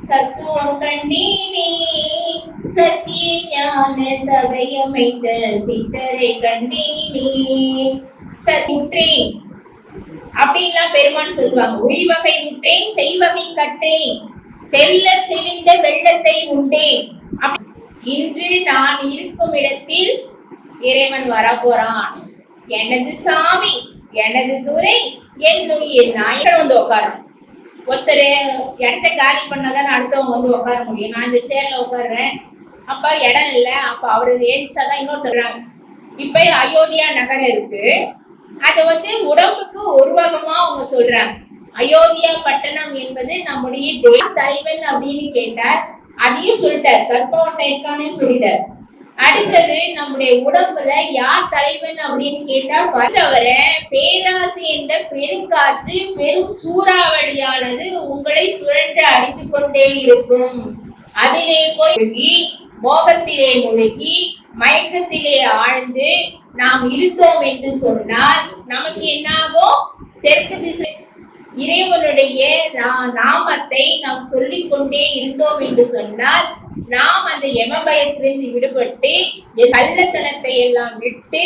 சத்துவம் கண்டீனே சத்திய ஞான சபையமைத்த சித்தரை கண்டீனே சத்துற்றேன் அப்படின்லாம் பெருமான் சொல்லுவாங்க. உய்வகை உற்றேன் செய்வகை கற்றேன் தெல்ல தெளிந்த வெள்ளத்தை உண்டேன். இன்று நான் இருக்கும் இடத்தில் இறைவன் வரப்போறான். எனது சாமி எனது துறை என் உயிர் நான் வந்து உட்காரும். ஒருத்தர் இடத்த காலி பண்ணாதான் அடுத்தவங்க வந்து உட்கார முடியும். நான் இந்த சேர்ல உட்காடுறேன், அப்ப இடம் இல்லை, அப்ப அவரு ஏறிச்சாதான் இன்னொருத்தர்றாங்க. இப்ப அயோத்தியா நகரம் இருக்கு, அது வந்து உடம்புக்கு உருவகமா அவங்க சொல்றாங்க. அயோத்தியா பட்டணம் என்பது நம்முடைய தலைவன் அப்படின்னு கேட்டார், அதையும் சொல்லிட்டார். கற்பவன் இருக்கானே சொல்லிட்டார். அடுத்தது நம்முடைய உடம்புல யார் தலைவன் அப்படின்னு கேட்டா வந்தவர பேராசை என்ற பெருங்காற்று பெரும் சூறாவளியானது உங்களை சுழன்று அடித்துக் கொண்டே இருக்கும். அதிலே போய் மோகத்திலே முழுகி மயக்கத்திலே ஆழ்ந்து நாம் இருந்தோம் என்று சொன்னால் நமக்கு என்னாகும்? தெற்கு திசை இறைவனுடைய நாமத்தை நாம் சொல்லிக் கொண்டே இருந்தோம் என்று சொன்னால் நாம் அந்த யம பயத்திலிருந்து விடுபட்டு கள்ளத்தனத்தை எல்லாம் விட்டு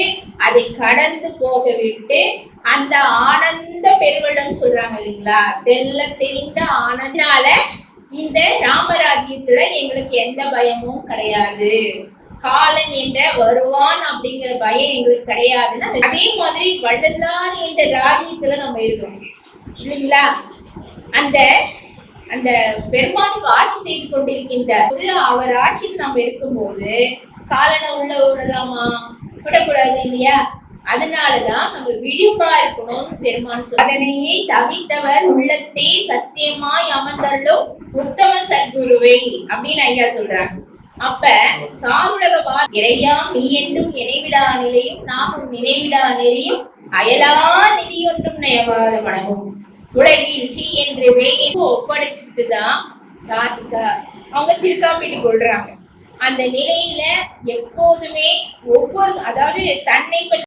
அதை கடந்து போக விட்டு அந்த ஆனந்த பெருவெள்ளம் சொல்றாங்க இல்லைங்களா, தெல்ல தெரிந்த ஆனந்தால இந்த ராமராஜ்யத்துல எங்களுக்கு எந்த பயமும் கிடையாது. காலன் என்ற வருவான் அப்படிங்கிற பயம் எங்களுக்கு கிடையாதுன்னா, அதே மாதிரி வள்ளலார் என்ற ராஜ்யத்துல நம்ம இருக்கோம் இல்லைங்களா. அந்த அந்த பெருமான் ஆட்சி செய்து கொண்டிருக்கின்ற அவர் ஆட்சியில் நம்ம இருக்கும்போது காலனை உள்ள விடலாமா? விடக்கூடாது இல்லையா. அதனாலதான் நம்ம விழிப்பா இருக்கணும். பெருமான் அதனையே தவித்தவர் உள்ளத்தே சத்தியமாய் அமர்ந்தள்ளும் உத்தம சத்குருவை அப்படின்னு ஐயா சொல்றாங்க. அப்ப சாருலகவா இறையாம் நீ என்றும் நினைவிடா நிலையும் நாமும் நினைவிடா நெறியும் அயலா நிதியொன்றும் நயவாத மனமும் உலகில் சி என்று வேக ஒப்படைச்சுட்டுதான் அவங்க திருக்காப்பிட்டு கொள்றாங்க. அந்த நிலையில எப்போதுமே ஒவ்வொரு, அதாவது தன்னை